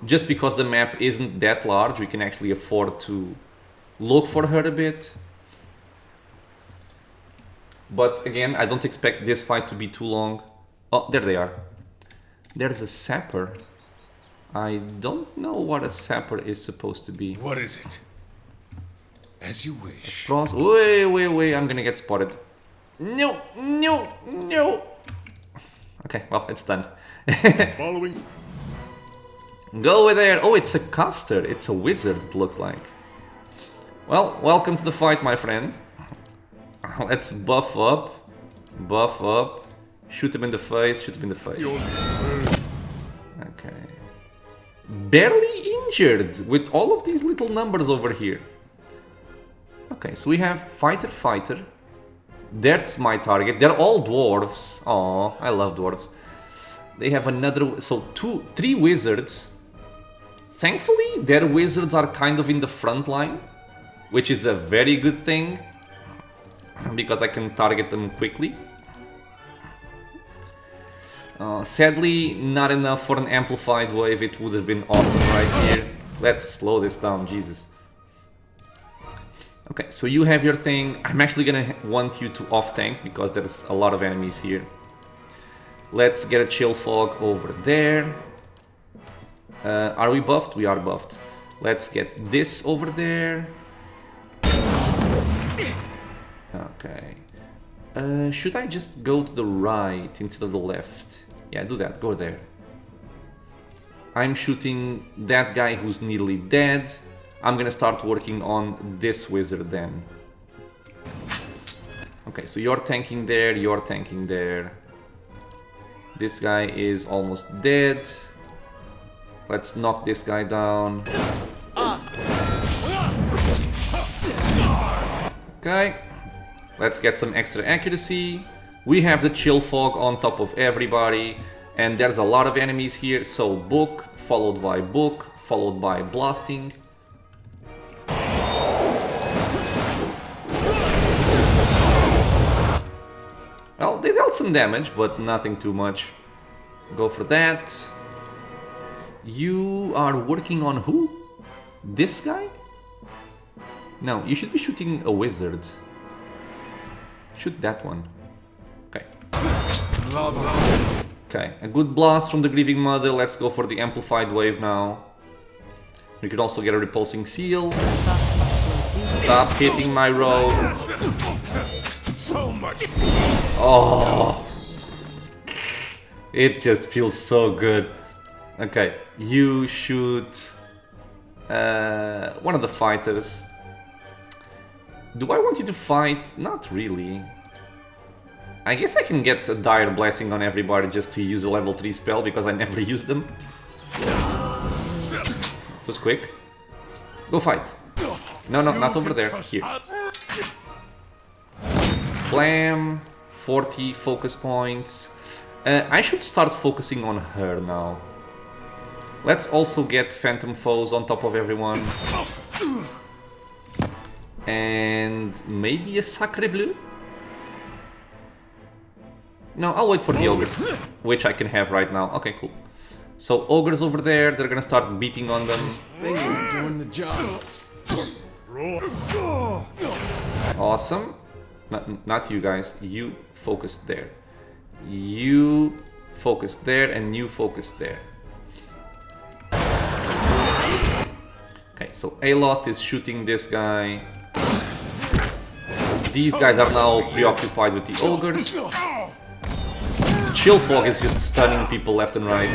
Just because the map isn't that large, we can actually afford to look for her a bit. But again, I don't expect this fight to be too long. Oh, there they are. There's a sapper. I don't know what a sapper is supposed to be. What is it? As you wish. Cross. Wait, I'm gonna get spotted. No. Okay, well, it's done. Following. Go over there. Oh, it's a caster. It's a wizard, it looks like. Well, welcome to the fight, my friend. Let's buff up. Buff up. Shoot him in the face. Shoot him in the face. Okay. Barely injured with all of these little numbers over here. Okay, so we have fighter. That's my target. They're all dwarves. Oh, I love dwarves. They have another... So, 3 wizards. Thankfully, their wizards are kind of in the front line, which is a very good thing, because I can target them quickly. Sadly, not enough for an amplified wave. It would have been awesome right here. Let's slow this down, Jesus. Okay, so you have your thing. I'm actually gonna want you to off-tank, because there's a lot of enemies here. Let's get a chill fog over there. Are we buffed? We are buffed. Let's get this over there. Okay. Should I just go to the right instead of the left? Yeah, do that. Go there. I'm shooting that guy who's nearly dead. I'm gonna start working on this wizard then. Okay, so you're tanking there, you're tanking there. This guy is almost dead. Let's knock this guy down. Okay. Let's get some extra accuracy. We have the chill fog on top of everybody. And there's a lot of enemies here. So book, followed by book, followed by blasting. Well, Well, they dealt some damage, but nothing too much. Go for that. You are working on who? This guy? No, you should be shooting a wizard. Shoot that one. Okay. Okay, a good blast from the Grieving Mother. Let's go for the Amplified Wave now. We could also get a Repulsing Seal. Stop hitting my rogue. So much. Oh, it just feels so good. Okay, you shoot one of the fighters. Do I want you to fight? Not really. I guess I can get a Dire Blessing on everybody just to use a level 3 spell because I never use them. It was quick. Go fight. No, not over there. Here. Blam. 40 focus points. I should start focusing on her now. Let's also get Phantom Foes on top of everyone. And maybe a Sacre Bleu? No, I'll wait for the Ogres, which I can have right now. Okay, cool. So Ogres over there, they're gonna start beating on them. They ain't doing the job. Awesome. Not you guys. You focus there. You focus there and you focus there. Okay, so Aloth is shooting this guy. These guys are now preoccupied with the Ogres. Chill Fog is just stunning people left and right.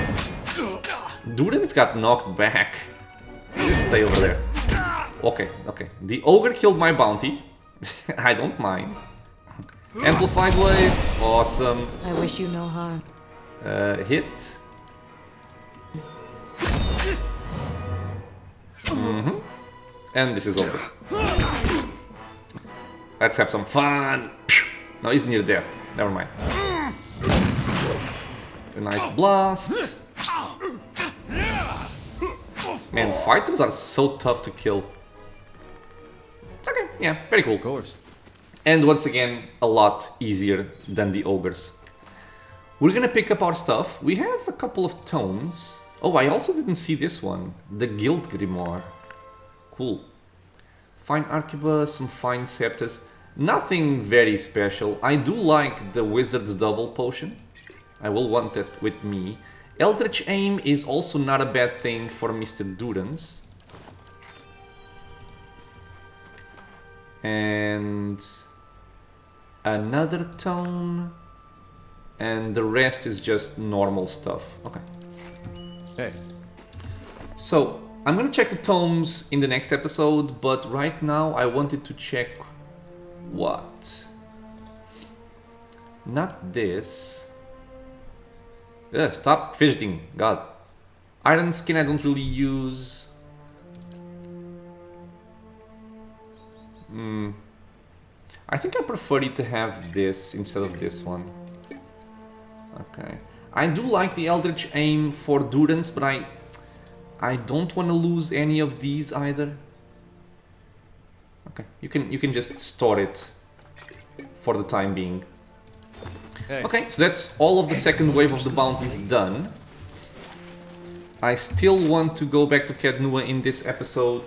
Durin's got knocked back. Just stay over there. Okay, okay. The Ogre killed my bounty. I don't mind. Amplified Wave. Awesome. I wish you no harm. Hit. And this is over. Let's have some fun. No, he's near death. Never mind. A nice blast. Man, fighters are so tough to kill. Okay, yeah, very cool. Of course. And once again, a lot easier than the ogres. We're gonna pick up our stuff. We have a couple of tomes. Oh, I also didn't see this one. The Guild Grimoire. Cool. Fine Arquebus, some fine scepters. Nothing very special. I do like the Wizard's Double Potion. I will want it with me. Eldritch Aim is also not a bad thing for Mr. Durance. And another tome. And the rest is just normal stuff. Okay. Hey. So, I'm gonna check the tomes in the next episode, but right now I wanted to check what? Not this. Stop fidgeting, God. Iron Skin I don't really use. I think I prefer it to have this instead of this one. Okay. I do like the Eldritch Aim for Durance, but I don't want to lose any of these either. Okay, you can just store it for the time being. Hey. Okay, so that's all of the second wave of the bounties done. I still want to go back to Kednua in this episode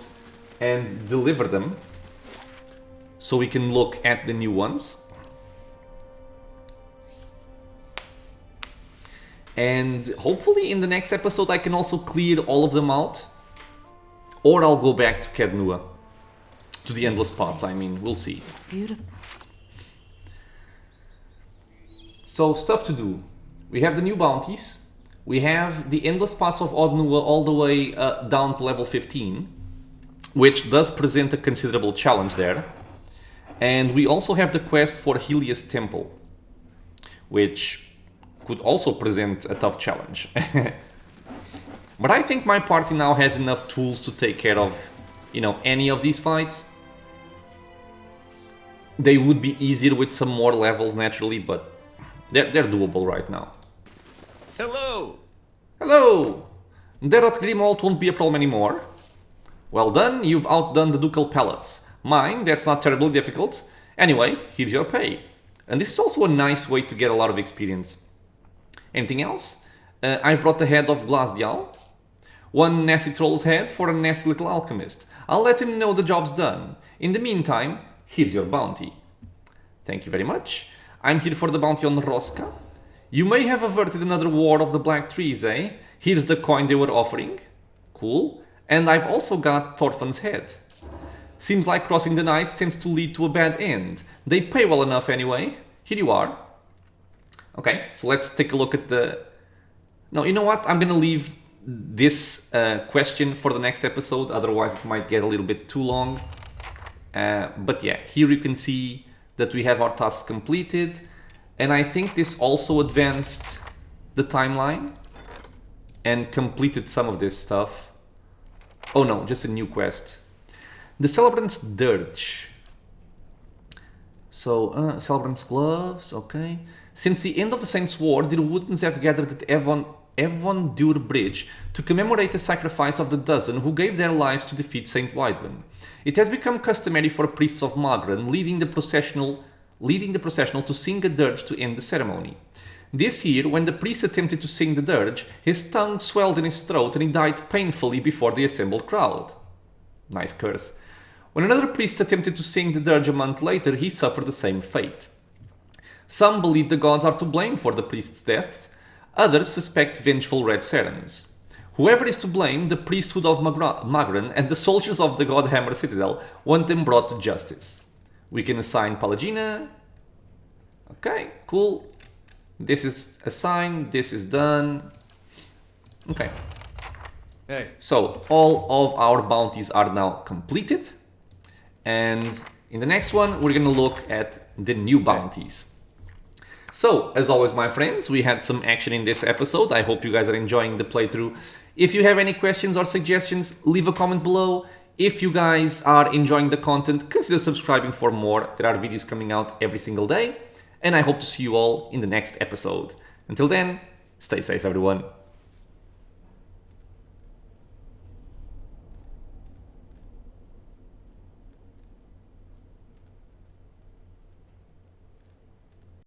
and deliver them, so we can look at the new ones. And hopefully in the next episode I can also clear all of them out. Or I'll go back to Kednua. To the Endless Pots, I mean, we'll see. It's beautiful. So, stuff to do. We have the new bounties. We have the Endless Pots of Oddnua all the way down to level 15. Which does present a considerable challenge there. And we also have the quest for Helios Temple. Which could also present a tough challenge. But I think my party now has enough tools to take care of, you know, any of these fights. They would be easier with some more levels naturally, but they're doable right now. Hello. Hello! Deros Grimald won't be a problem anymore. Well done, you've outdone the Ducal Palace. Mine, that's not terribly difficult. Anyway, here's your pay. And this is also a nice way to get a lot of experience. Anything else? I've brought the head of Glasdial. One nasty troll's head for a nasty little alchemist. I'll let him know the job's done. In the meantime, here's your bounty. Thank you very much. I'm here for the bounty on Rosca. You may have averted another war of the Black Trees, eh? Here's the coin they were offering. Cool. And I've also got Thorfinn's head. Seems like crossing the night tends to lead to a bad end. They pay well enough anyway. Here you are. Okay, so let's take a look at the... No, you know what? I'm gonna leave this question for the next episode, otherwise it might get a little bit too long. But yeah, here you can see that we have our tasks completed, and I think this also advanced the timeline and completed some of this stuff. Oh no, just a new quest. The Celebrant's Dirge. So, Celebrant's Gloves, okay. Since the end of the Saints' War, the Woodens have gathered at Evondur Bridge to commemorate the sacrifice of the dozen who gave their lives to defeat Saint Widwin. It has become customary for priests of Magran leading the processional to sing a dirge to end the ceremony. This year, when the priest attempted to sing the dirge, his tongue swelled in his throat and he died painfully before the assembled crowd. Nice curse. When another priest attempted to sing the dirge a month later, he suffered the same fate. Some believe the gods are to blame for the priest's deaths, others suspect vengeful red serens. Whoever is to blame, the priesthood of Magran and the soldiers of the Godhammer Citadel want them brought to justice. We can assign Palagina. Okay, cool. This is assigned, this is done. Okay. Hey. So, all of our bounties are now completed. And in the next one, we're gonna look at the new bounties. So, as always, my friends, we had some action in this episode. I hope you guys are enjoying the playthrough. If you have any questions or suggestions, leave a comment below. If you guys are enjoying the content, consider subscribing for more. There are videos coming out every single day. And I hope to see you all in the next episode. Until then, stay safe, everyone.